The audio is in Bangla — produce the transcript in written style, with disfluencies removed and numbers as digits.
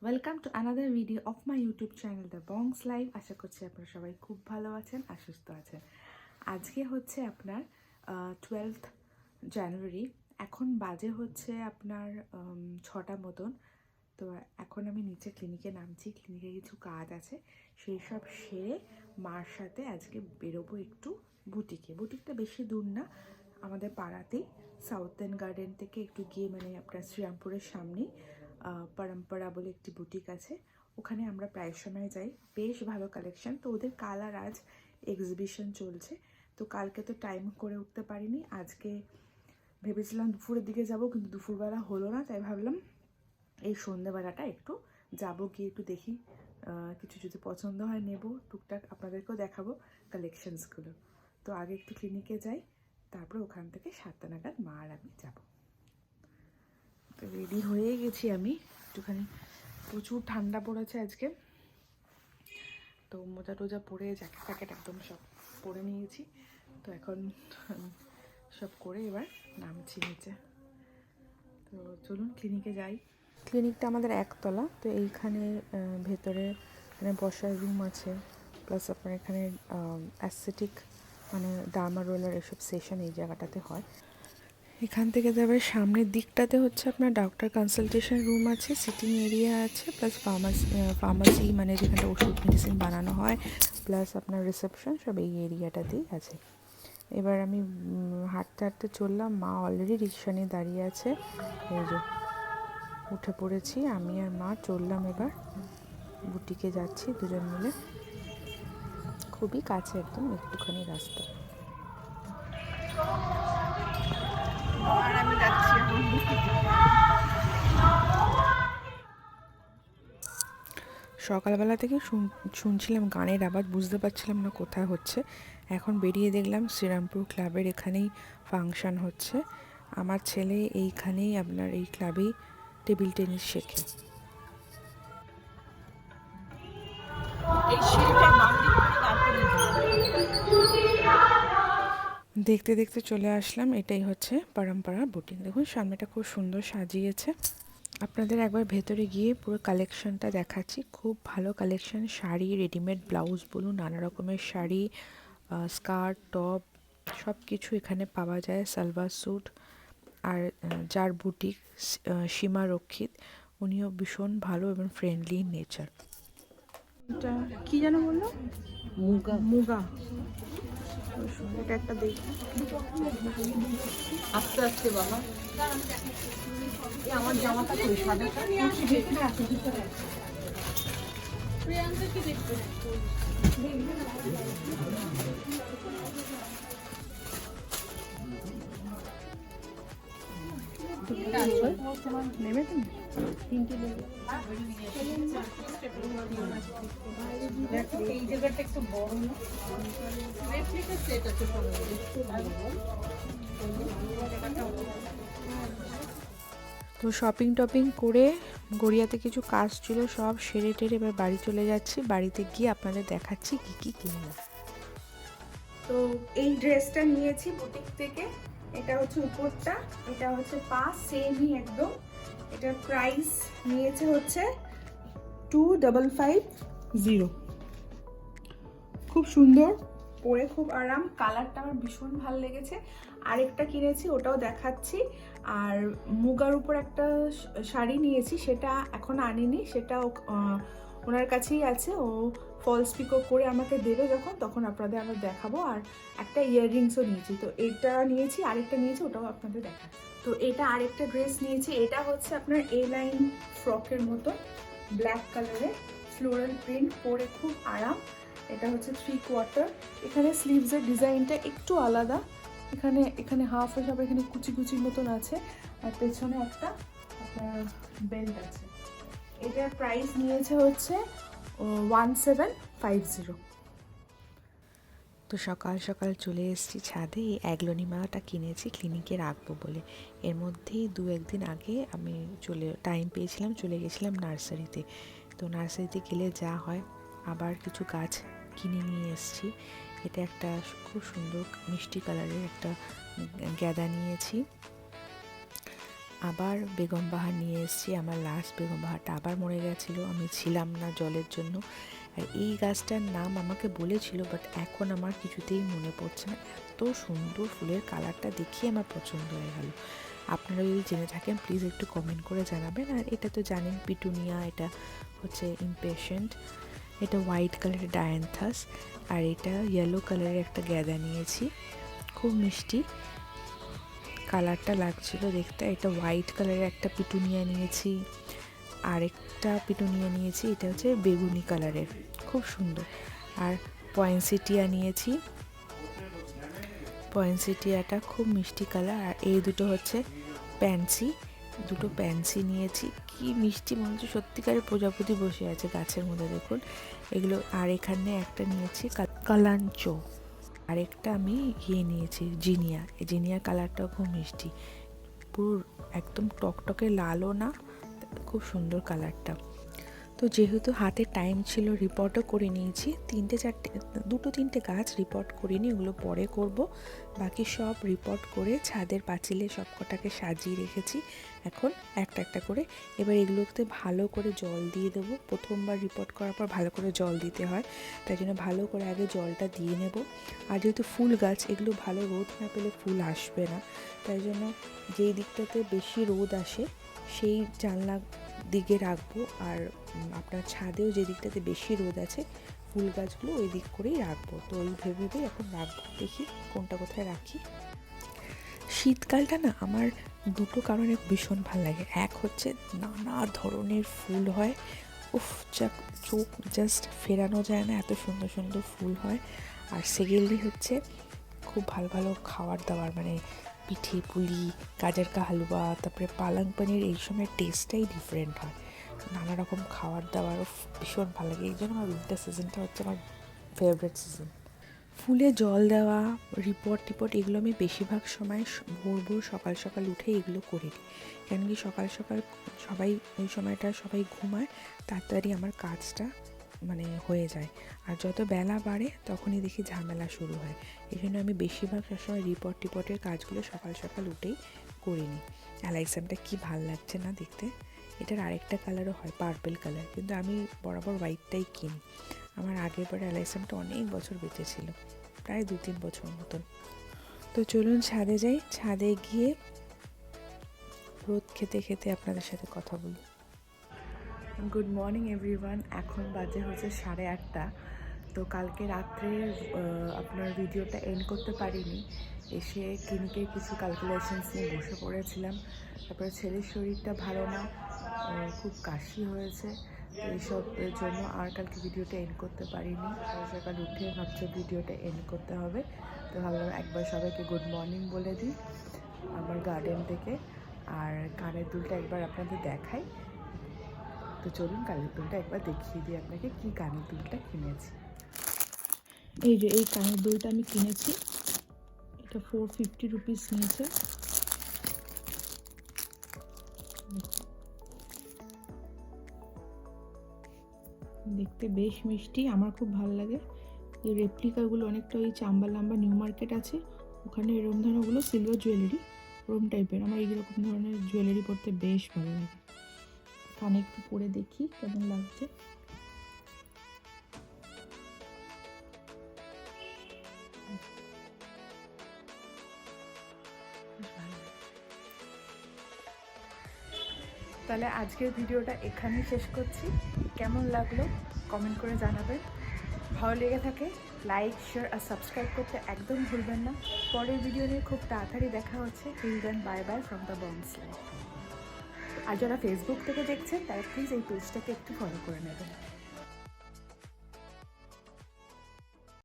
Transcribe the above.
Welcome to another video of my YouTube channel the Bongs Live. আশা করছি আপনারা সবাই খুব ভালো আছেন আর সুস্থ আছেন। আজকে হচ্ছে আপনার 12th জানুয়ারি। এখন বাজে হচ্ছে আপনার 6টা মতন। তো এখন আমি নিচে ক্লিনিকে নামছি, ক্লিনিকে কিছু কাজ আছে, সেই সব সেরে মার সাথে আজকে বেরোবো একটু বুটিকে। বুটিকটা বেশি দূর না, আমাদের পাড়াতেই, সাউথ এন্ড গার্ডেন থেকে একটু গিয়ে মানে আপনার শ্রীরামপুরের সামনেই পরম্পরা বলে একটি বুটিক আছে, ওখানে আমরা প্রায় সময় যাই। বেশ ভালো কালেকশন। তো ওদের কালার আজ এক্সিবিশন চলছে, তো কালকে তো টাইম করে উঠতে পারিনি। আজকে ভেবেছিলাম দুপুরের দিকে যাব, কিন্তু দুপুরবেলা হলো না, তাই ভাবলাম এই সন্ধ্যেবেলাটা একটু যাব, গিয়ে একটু দেখি, কিছু যদি পছন্দ হয় নেব, টুকটাক আপনাদেরকেও দেখাবো কালেকশনসগুলো। তো আগে একটু ক্লিনিকে যাই, তারপর ওখান থেকে 7টা নাগাদ মা আর আমি যাব। তো রেডি হয়ে গেছি আমি একটুখানি, প্রচুর ঠান্ডা পড়েছে আজকে, তো মোজা টোজা পরে জ্যাকেট ফ্যাকেট একদম সব পরে নিয়েছি। তো এখন সব করে এবার নামছি নিচে। তো চলুন ক্লিনিকে যাই। ক্লিনিকটা আমাদের একতলা, তো এইখানে ভেতরে এখানে বসার রুম আছে, প্লাস আপনার এখানে অ্যাসথেটিক মানে ডার্মা রোলার এসব সেশন এই জায়গাটাতে হয়। এখান থেকে যাবে সামনের দিকটাতে হচ্ছে আপনার ডক্টর কনসালটেশন রুম আছে, সিটিং এরিয়া আছে, প্লাস ফার্মাসি মানে যেখানে ওষুধ মেডিসিন বানানো হয়, প্লাস আপনার রিসেপশন, সব এই এরিয়াটাতেই আছে। এবার আমি হাঁটতে হাঁটতে চললাম, মা অলরেডি রিক্সা নিয়ে দাঁড়িয়ে আছে, এই যে উঠে পড়েছি, আমি আর মা চললাম এবার বুটিকে যাচ্ছি দুজন মিলে। খুবই কাছে, একদম একটুখানি রাস্তা। আর আমি যাচ্ছি এখন বুটিকে। সকালবেলা থেকে শুনছিলাম গানের আওয়াজ, বুঝতে পারছিলাম না কোথায় হচ্ছে। এখন বেরিয়ে দেখলাম শ্রীরামপুর ক্লাবের এখানেই ফাংশন হচ্ছে। আমার ছেলে এইখানেই আপনার এই ক্লাবেই টেবিল টেনিস শেখে। দেখতে দেখতে চলে আসলাম, এটাই হচ্ছে পরম্পরা বুটিক। দেখুন সামনেটা খুব সুন্দর সাজিয়েছে। আপনাদের একবার ভেতরে গিয়ে পুরো কালেকশনটা দেখাচ্ছি। খুব ভালো কালেকশন, শাড়ি, রেডিমেড ব্লাউজ বলুন, নানা রকমের শাড়ি, স্কার্ট, টপ, সব কিছু এখানে পাওয়া যায়, সালভার স্যুট। আর যার বুটিক সীমা রক্ষিত, উনিও ভীষণ ভালো এবং ফ্রেন্ডলি নেচার। এটা কি যেন বললো? মুগা। মুগা, এটা একটা দেখি। আস্তে আস্তে বাবা, আমার জামাটা কই সাদাটা? প্রিয়াঙ্কা কি দেখবে? নেবে তুমি? তিনটে নেবে। দেখো এই জায়গাটা একটু বড় না, রেপ্লিকা সেট আছে তো শপিং টপিং করে গড়িয়াতে কিছু কাজ ছিল, সব সেরে টেরে এবার বাড়ি চলে যাচ্ছি। বাড়িতে গিয়ে আপনাদের দেখাচ্ছি কী কী কিনলাম। তো এই ড্রেসটা নিয়েছি বুটিক থেকে, এটা হচ্ছে উপরটা, এটা হচ্ছে পা, সেমই একদম। এটার প্রাইস নিয়েছে হচ্ছে 2550। খুব সুন্দর, পরে খুব আরাম, কালারটা আমার ভীষণ ভালো লেগেছে। আরেকটা কিনেছি, ওটাও দেখাচ্ছি। আর মুগার উপর একটা শাড়ি নিয়েছি, সেটা এখন আনিনি, সেটা ওনার কাছেই আছে, ও ফলস পিকো করে আমাকে দেবে যখন, তখন আপনাদের আবার দেখাবো। আর একটা ইয়াররিংসও নিয়েছি, তো এটা নিয়েছি, আরেকটা নিয়েছি, ওটাও আপনাদের দেখাবো। তো এটা আরেকটা ড্রেস নিয়েছি, এটা হচ্ছে আপনার এ লাইন ফ্রকের মতো, ব্ল্যাক কালারের, ফ্লোরাল প্রিন্ট, পরে খুব আরাম। এটা হচ্ছে 3/4। এখানে স্লিভসের ডিজাইনটা একটু আলাদা, এখানে এখানে হাফ সব এখানে কুচি কুচির মতন আছে, আর পেছনে একটা আপনার বেল্ট আছে। এটার প্রাইস নিয়েছে হচ্ছে 1750। তো সকাল সকাল চলে এসেছি ছাদে, এই অ্যাগ্লোনিমাটা কিনেছি ক্লিনিকে রাখবো বলে। এর মধ্যেই 2-1 দিন আগে আমি টাইম পেয়েছিলাম, চলে গেছিলাম নার্সারিতে। তো নার্সারিতে গেলে যা হয়, আবার কিছু গাছ কিনে নিয়ে এসেছি। এটা একটা খুব সুন্দর মিষ্টি কালারের একটা গ্যাদা নিয়েছি। আবার বেগম বাহার নিয়ে এসেছি। আমার লাস্ট বেগম বাহারটা আবার মরে গেছিলো, আমি ছিলাম না জলের জন্য। আর এই গাছটার নাম আমাকে বলেছিল, বাট এখন আমার কিছুতেই মনে পড়ছে না। এত সুন্দর ফুলের কালারটা দেখিয়ে আমার পছন্দ হয়ে গেল। আপনারা যদি জেনে থাকেন প্লিজ একটু কমেন্ট করে জানাবেন। আর এটা তো জানেন পিটুনিয়া, এটা হচ্ছে ইমপেশেন্ট, এটা হোয়াইট কালারের ডায়ান্থাস, আর এটা ইয়েলো কালারের একটা গ্যাদা নিয়েছি, খুব মিষ্টি কালারটা লাগছিল দেখতে। এটা হোয়াইট কালারের একটা পিটুনিয়া নিয়েছি, আরেকটা পিটুনিয়া নিয়েছি, এটা হচ্ছে বেগুনি কালারের, খুব সুন্দর। আর পয়েন্সিটিয়া নিয়েছি, পয়েন্সিটিয়াটা খুব মিষ্টি কালার। আর এই দুটো হচ্ছে প্যান্সি, দুটো প্যান্সি নিয়েছি, কি মিষ্টি, মনে হচ্ছে সত্যিকারের প্রজাপতি বসে আছে গাছের মধ্যে, দেখুন এগুলো। আর এখানে একটা নিয়েছি কালাঞ্চো, আরেকটা আমি নিয়েছি জিনিয়া। এই জিনিয়ার কালারটাও খুব মিষ্টি, পুরো একদম টকটকে লালও না, খুব সুন্দর কালারটা। তো যেহেতু হাতে টাইম ছিল রিপোর্টও করে নিয়েছি, দুটো তিনটে গাছ রিপোর্ট করিনি, ওগুলো পরে করব। বাকি সব রিপোর্ট করে ছাদের পাঁচিলে সব কটাকে সাজিয়ে রেখেছি। এখন একটা একটা করে এবার এগুলোতে ভালো করে জল দিয়ে দেবো। প্রথমবার রিপোর্ট করার পর ভালো করে জল দিতে হয়, তাই জন্য ভালো করে আগে জলটা দিয়ে নেব। আর যেহেতু ফুল গাছ, এগুলো ভালো রোদ না পেলে ফুল আসবে না, তাই জন্য যেই দিকটাতে বেশি রোদ আসে সেই জানলা দিকে রাখবো। আর আপনার ছাদেও যে দিকটাতে বেশি রোদ আছে ফুল গাছগুলো ওই দিক করেই রাখবো। তো ওই ভেবেই এখন রাখবো, দেখি কোনটা কোথায় রাখি। শীতকালটা না আমার দুটো কারণে ভীষণ ভালো লাগে। এক হচ্ছে নানা ধরনের ফুল হয়, উফ, চোখ জাস্ট ফেরানো যায় না, এত সুন্দর সুন্দর ফুল হয়। আর সেকেন্ডলি হচ্ছে খুব ভালো ভালো খাবার দাবার, মানে পিঠে পুলি, গাজর কা হালুয়া, তারপরে পালং পনির, এই সময় টেস্টটাই ডিফারেন্ট হয়। নানা রকম খাবার দাবারও ভীষণ ভালো লাগে, এই জন্য আমার উইন্টার সিজনটা হচ্ছে আমার ফেভারিট সিজন। ফুলে জল দেওয়া, টিপোর্ট এগুলো আমি বেশিরভাগ সময় ভোর সকাল সকাল উঠে এগুলো করে নিই। কেন কি সকাল সকাল সবাই ওই সময়টা সবাই ঘুমায়, তাড়াতাড়ি আমার কাজটা মানে হয়ে যায়। আর যত বেলা বাড়ে তখনই দেখি ঝামেলা শুরু হয়, এই জন্য আমি বেশিরভাগ সবসময় টিপটের কাজগুলো সকাল সকাল উঠেই করে নিই। অ্যালাইসামটা কি ভাল লাগছে না দেখতে, এটার আরেকটা কালারও হয় পার্পল কালার, কিন্তু আমি বরাবর হোয়াইটটাই কিনি। আমার আগের বার অ্যালাইসামটা অনেক বছর বেঁচেছিল, প্রায় 2-3 বছর মতন। তো চলুন ছাদে যাই, ছাদে গিয়ে রোদ খেতে খেতে আপনাদের সাথে কথা বলি। গুড মর্নিং এভরিওয়ান, এখন বাজে হচ্ছে 8:30। তো কালকে রাত্রে আপনার ভিডিওটা এন্ড করতে পারিনি, এসে ক্লিনিকের কিছু ক্যালকুলেশনস নিয়ে বসে পড়েছিলাম। তারপরে ছেলের শরীরটা ভালো না, খুব কাশি হয়েছে, এইসবের জন্য আর কালকে ভিডিওটা এন্ড করতে পারিনি। সকাল উঠে ভাবছি ভিডিওটা এন্ড করতে হবে, তো ভাবলাম একবার সবাইকে গুড মর্নিং বলে দিই আমার গার্ডেন থেকে। আর কানের দুলটা একবার আপনাদের দেখাই, তো চলুন কানের দুলটা একবার দেখিয়ে দিই আপনাকে কি কানের দুলটা কিনেছি। এই যে এই কানের দুলটা আমি কিনেছি, এটা 450 রুপিস নিয়েছে। দেখতে বেশ মিষ্টি, আমার খুব ভালো লাগে। এই রেপ্লিকাগুলো অনেকটা ওই চাম্বা লাম্বা নিউ মার্কেট আছে, ওখানে এরকম ধরনের ওগুলো সিলভার জুয়েলারি ওরম টাইপের। আমার এইরকম ধরনের জুয়েলারি পরতে বেশ ভালো লাগে। কানে একটু পরে দেখি কেমন লাগছে। তাহলে আজকের ভিডিওটা এখানেই শেষ করছি। কেমন লাগলো কমেন্ট করে জানাবেন, ভালো লেগে থাকে লাইক, শেয়ার আর সাবস্ক্রাইব করতে একদম ভুলবেন না। পরের ভিডিও নিয়ে খুব তাড়াতাড়ি দেখা হচ্ছে। Till then bye bye from the Bongs Life. আর যারা ফেসবুক থেকে দেখছেন তারা প্লিজ এই পেজটাকে একটু ফলো করে নেবেন।